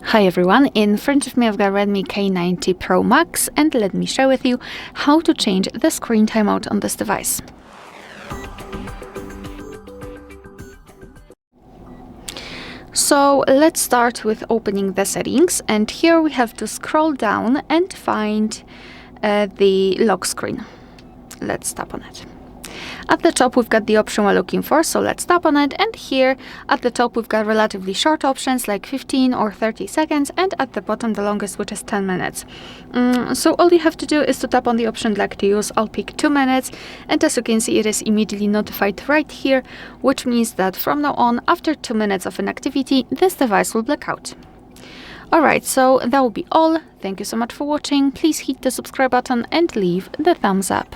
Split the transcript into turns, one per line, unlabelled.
Hi everyone, in front of me I've got Redmi K90 Pro Max, and let me share with you how to change the screen timeout on this device. So let's start with opening the settings, and here we have to scroll down and find the lock screen. Let's tap on it. At the top we've got the option we're looking for, so let's tap on it, and here at the top we've got relatively short options like 15 or 30 seconds, and at the bottom the longest, which is 10 minutes. So all you have to do is to tap on the option like to use. I'll pick 2 minutes, and as you can see it is immediately notified right here, which means that from now on, after 2 minutes of an activity, this device will black out. Alright, so that will be all. Thank you so much for watching. Please hit the subscribe button and leave the thumbs up.